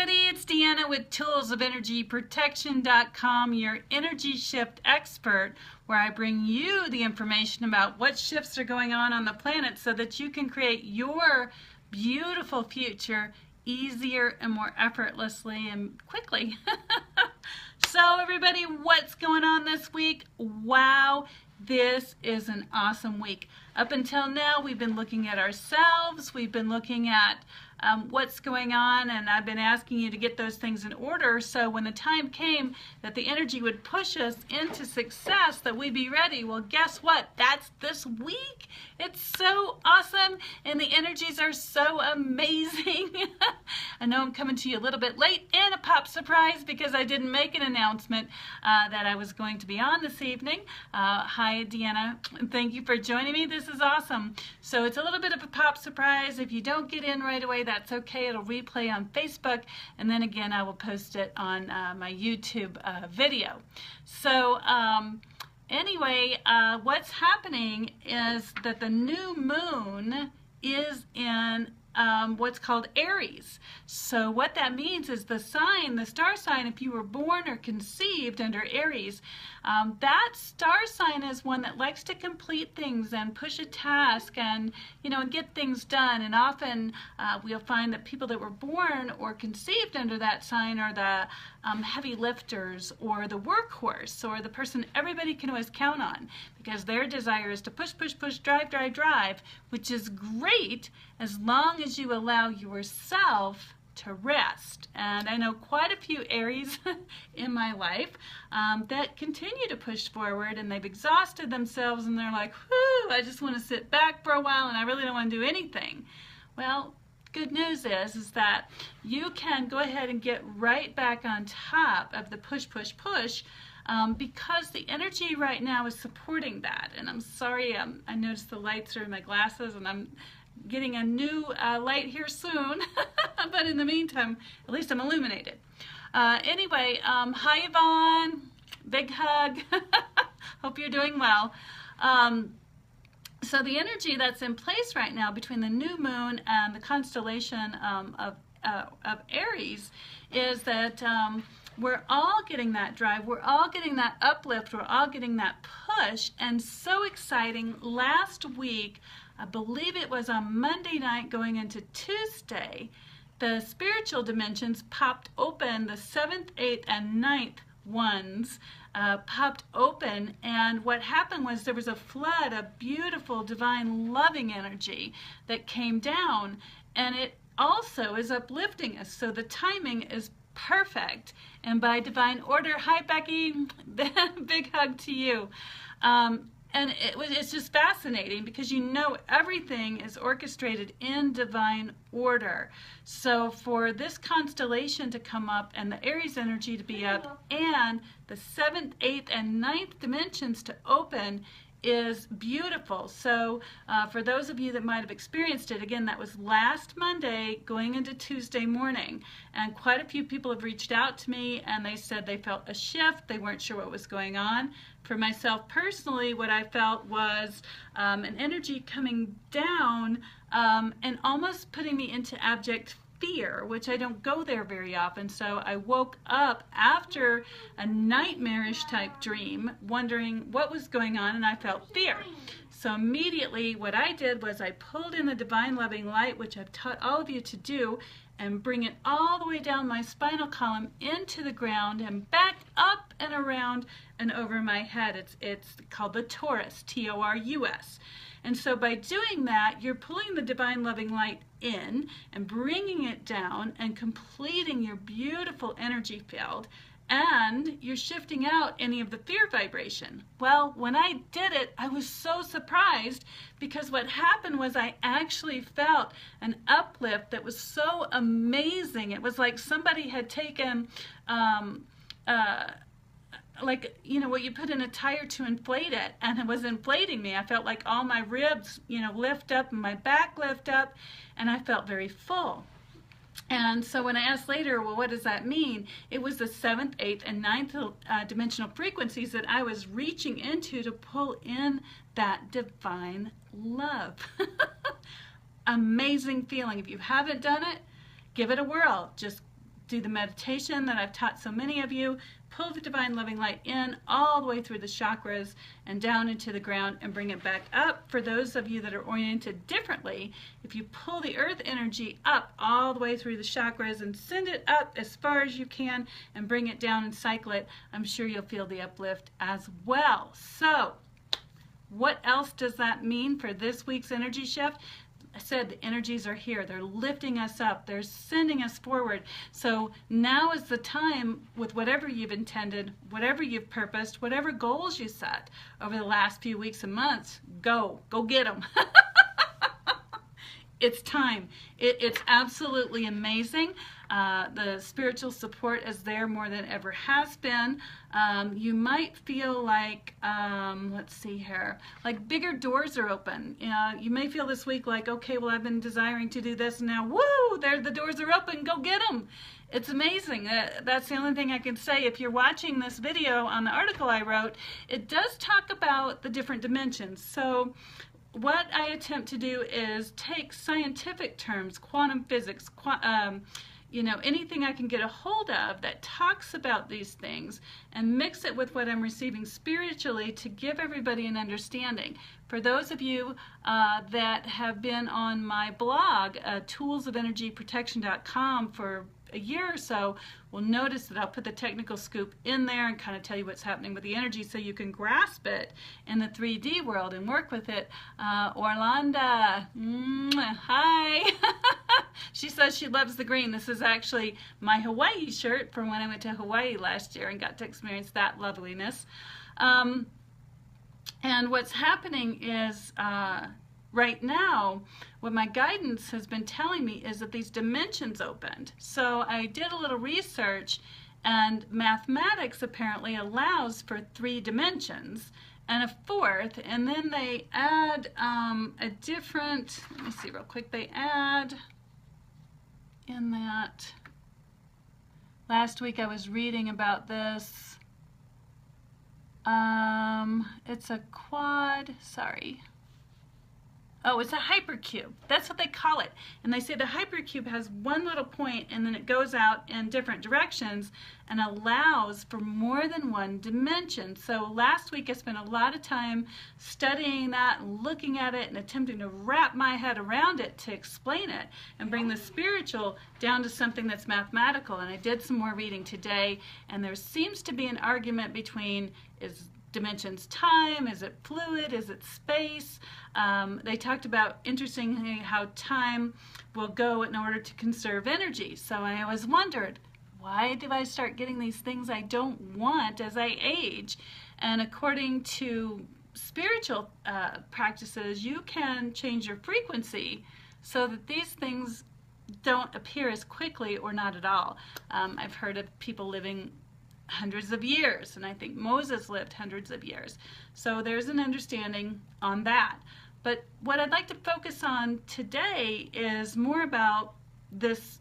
everybody, it's Deanna with toolsofenergyprotection.com, your energy shift expert, where I bring you the information about what shifts are going on the planet so that you can create your beautiful future easier and more effortlessly and quickly. So everybody, what's going on this week? Wow, this is an awesome week. Up until now, we've been looking at ourselves, we've been looking at what's going on, and I've been asking you to get those things in order so when the time came that the energy would push us into success, that we'd be ready. Well, guess what? That's this week. It's so awesome, and the energies are so amazing. I know I'm coming to you a little bit late and a pop surprise because I didn't make an announcement that I was going to be on this evening. Hi, Deanna. Thank you for joining me. This is awesome. So it's a little bit of a pop surprise. If you don't get in right away, that's okay. It'll replay on Facebook, and then again I will post it on my YouTube video. So anyway, what's happening is that the new moon is in what's called Aries. So what that means is the sign, the star sign, if you were born or conceived under Aries, that star sign is one that likes to complete things and push a task and, and get things done. And often we'll find that people that were born or conceived under that sign are the heavy lifters or the workhorse or the person everybody can always count on because their desire is to push, push, push, drive, drive, drive, which is great as long as you allow yourself to rest. And I know quite a few Aries in my life that continue to push forward, and they've exhausted themselves and they're like, whoo, I just want to sit back for a while and I really don't want to do anything. Well, good news is that you can go ahead and get right back on top of the push, push, push because the energy right now is supporting that. And I'm sorry, I noticed the lights are in my glasses and I'm getting a new light here soon, but in the meantime, at least I'm illuminated. Anyway, hi Yvonne, big hug. Hope you're doing well. So the energy that's in place right now between the new moon and the constellation of Aries is that we're all getting that drive, we're all getting that uplift, we're all getting that push, and so exciting. Last week, I believe it was on Monday night going into Tuesday, the spiritual dimensions popped open, the 7th, 8th, and 9th ones popped open, and what happened was there was a flood of beautiful, divine, loving energy that came down, and it also is uplifting us, so the timing is perfect. And by divine order, hi Becky, big hug to you. And it's just fascinating because everything is orchestrated in divine order. So for this constellation to come up and the Aries energy to be up and the 7th, 8th, and 9th dimensions to open is beautiful. So for those of you that might have experienced it, again, that was last Monday going into Tuesday morning, and quite a few people have reached out to me and they said they felt a shift, they weren't sure what was going on. For myself personally, what I felt was an energy coming down and almost putting me into abject fear, which I don't go there very often. So I woke up after a nightmarish type dream wondering what was going on, and I felt fear. So immediately what I did was I pulled in the divine loving light, which I've taught all of you to do, and bring it all the way down my spinal column into the ground and back up and around and over my head. It's called the Torus, T-O-R-U-S. And so by doing that, you're pulling the divine loving light in and bringing it down and completing your beautiful energy field, and you're shifting out any of the fear vibration. Well, when I did it, I was so surprised because what happened was I actually felt an uplift that was so amazing. It was like somebody had taken like, what you put in a tire to inflate it, and it was inflating me. I felt like all my ribs, lift up and my back lift up, and I felt very full. And so when I asked later, well, what does that mean? It was the 7th, 8th, and 9th dimensional frequencies that I was reaching into to pull in that divine love. Amazing feeling. If you haven't done it, give it a whirl. Just do the meditation that I've taught so many of you. Pull the divine loving light in all the way through the chakras and down into the ground and bring it back up. For those of you that are oriented differently, if you pull the earth energy up all the way through the chakras and send it up as far as you can and bring it down and cycle it, I'm sure you'll feel the uplift as well. So, what else does that mean for this week's energy shift? I said the energies are here. They're lifting us up. They're sending us forward. So now is the time, with whatever you've intended, whatever you've purposed, whatever goals you set over the last few weeks and months, go get them. It's time. It's absolutely amazing. The spiritual support is there more than ever has been. You might feel like, let's see here, like bigger doors are open. You may feel this week like, okay, well, I've been desiring to do this, and now, woo, there the doors are open. Go get them. It's amazing. That's the only thing I can say. If you're watching this video on the article I wrote, it does talk about the different dimensions. So what I attempt to do is take scientific terms, quantum physics, anything I can get a hold of that talks about these things and mix it with what I'm receiving spiritually to give everybody an understanding. For those of you that have been on my blog, toolsofenergyprotection.com, for a year or so, will notice that I'll put the technical scoop in there and kind of tell you what's happening with the energy so you can grasp it in the 3D world and work with it. Orlando, hi. She says she loves the green. This is actually my Hawaii shirt from when I went to Hawaii last year and got to experience that loveliness. And what's happening is right now, what my guidance has been telling me is that these dimensions opened. So I did a little research, and mathematics apparently allows for 3 dimensions and a 4th, and then they add a different, let me see real quick, they add in that, last week I was reading about this, it's a quad, sorry. Oh, it's a hypercube. That's what they call it. And they say the hypercube has one little point and then it goes out in different directions and allows for more than one dimension. So last week I spent a lot of time studying that and looking at it and attempting to wrap my head around it to explain it and bring the spiritual down to something that's mathematical. And I did some more reading today, and there seems to be an argument between, is dimensions time, is it fluid, is it space? They talked about, interestingly, how time will go in order to conserve energy. So I always wondered, why do I start getting these things I don't want as I age? And according to spiritual practices, you can change your frequency so that these things don't appear as quickly or not at all. I've heard of people living hundreds of years, and I think Moses lived hundreds of years. So there's an understanding on that. But what I'd like to focus on today is more about this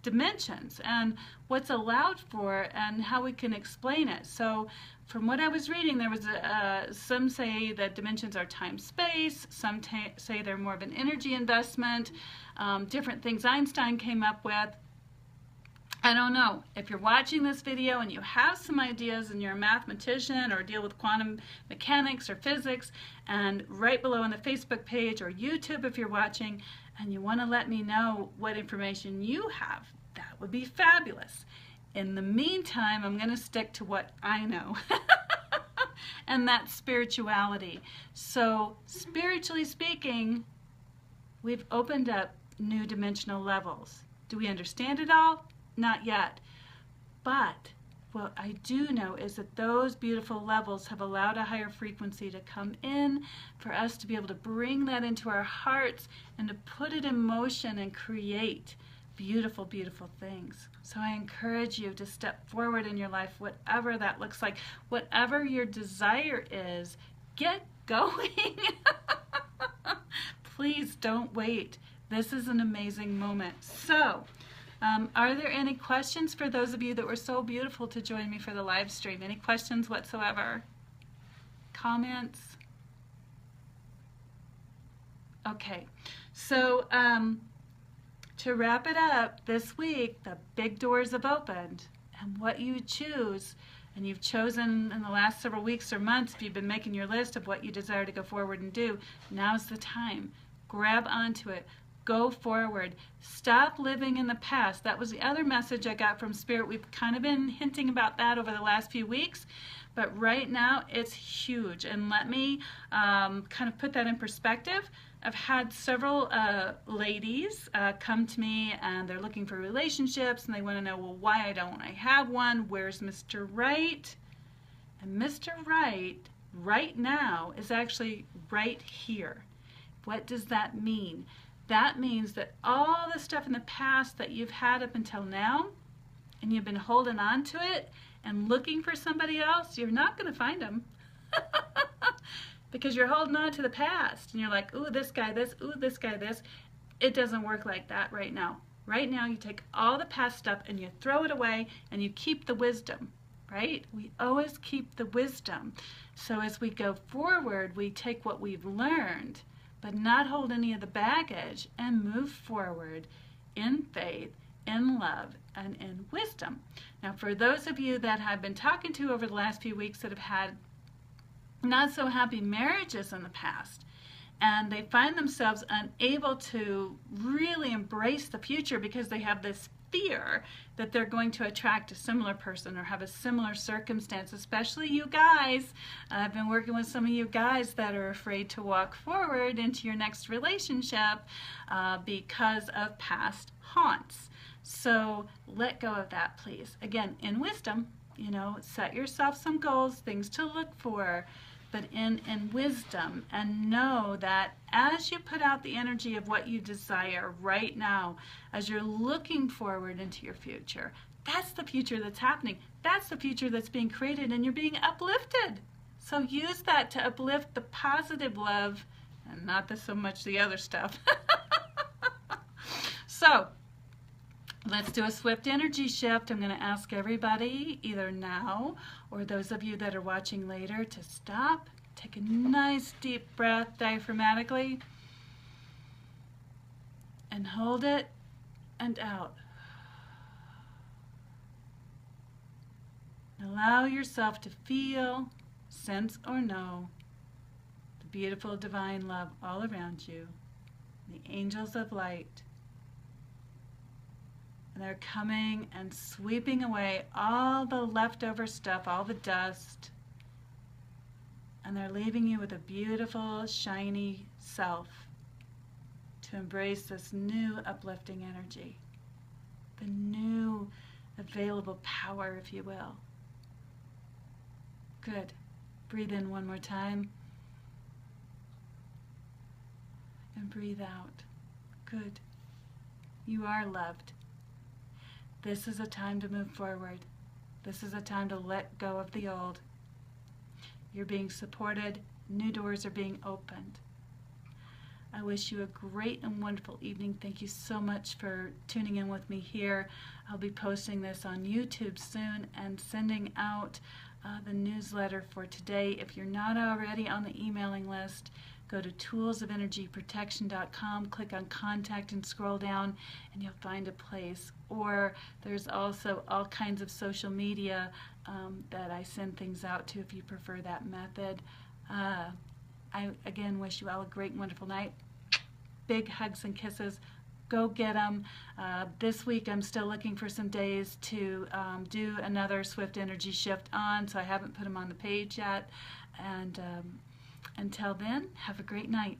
dimensions and what's allowed for and how we can explain it. So from what I was reading, there was some say that dimensions are time-space, some say they're more of an energy investment, different things Einstein came up with. I don't know. If you're watching this video and you have some ideas and you're a mathematician or deal with quantum mechanics or physics, and right below on the Facebook page or YouTube if you're watching, and you want to let me know what information you have, that would be fabulous. In the meantime, I'm going to stick to what I know, and that's spirituality. So spiritually speaking, we've opened up new dimensional levels. Do we understand it all? Not yet. But what I do know is that those beautiful levels have allowed a higher frequency to come in for us to be able to bring that into our hearts and to put it in motion and create beautiful, beautiful things. So I encourage you to step forward in your life, whatever that looks like, whatever your desire is, get going. Please don't wait. This is an amazing moment. So, are there any questions for those of you that were so beautiful to join me for the live stream? Any questions whatsoever? Comments? Okay. So, to wrap it up this week, the big doors have opened. And what you choose, and you've chosen in the last several weeks or months, if you've been making your list of what you desire to go forward and do, now's the time. Grab onto it. Go forward. Stop living in the past. That was the other message I got from Spirit. We've kind of been hinting about that over the last few weeks, but right now it's huge. And let me kind of put that in perspective. I've had several ladies come to me, and they're looking for relationships, and they want to know, well, why don't I have one? Where's Mr. Right? And Mr. Right, right now, is actually right here. What does that mean? That means that all the stuff in the past that you've had up until now, and you've been holding on to it and looking for somebody else, you're not going to find them. Because you're holding on to the past, and you're like, ooh, this guy, this, ooh, this guy, this. It doesn't work like that right now. Right now, you take all the past stuff and you throw it away, and you keep the wisdom, right? We always keep the wisdom. So as we go forward, we take what we've learned, but not hold any of the baggage, and move forward in faith, in love, and in wisdom. Now, for those of you that I've been talking to over the last few weeks that have had not so happy marriages in the past, and they find themselves unable to really embrace the future because they have this fear that they're going to attract a similar person or have a similar circumstance, especially you guys. I've been working with some of you guys that are afraid to walk forward into your next relationship because of past haunts. So let go of that, please. Again, in wisdom, set yourself some goals, things to look for, but in wisdom, and know that as you put out the energy of what you desire right now, as you're looking forward into your future, that's the future that's happening. That's the future that's being created, and you're being uplifted. So use that to uplift the positive love, and not so much the other stuff. So, let's do a swift energy shift. I'm going to ask everybody, either now or those of you that are watching later, to stop, take a nice deep breath diaphragmatically, and hold it, and out. Allow yourself to feel, sense, or know the beautiful divine love all around you, the angels of light. And they're coming and sweeping away all the leftover stuff, all the dust. And they're leaving you with a beautiful, shiny self to embrace this new uplifting energy, the new available power, if you will. Good. Breathe in one more time. And breathe out. Good. You are loved. This is a time to move forward. This is a time to let go of the old. You're being supported. New doors are being opened. I wish you a great and wonderful evening. Thank you so much for tuning in with me here. I'll be posting this on YouTube soon and sending out the newsletter for today. If you're not already on the emailing list, go to toolsofenergyprotection.com, click on contact, and scroll down, and you'll find a place. Or there's also all kinds of social media that I send things out to if you prefer that method. I again wish you all a great and wonderful night. Big hugs and kisses. Go get them. This week I'm still looking for some days to do another Swift Energy Shift on, so I haven't put them on the page yet. And until then, have a great night.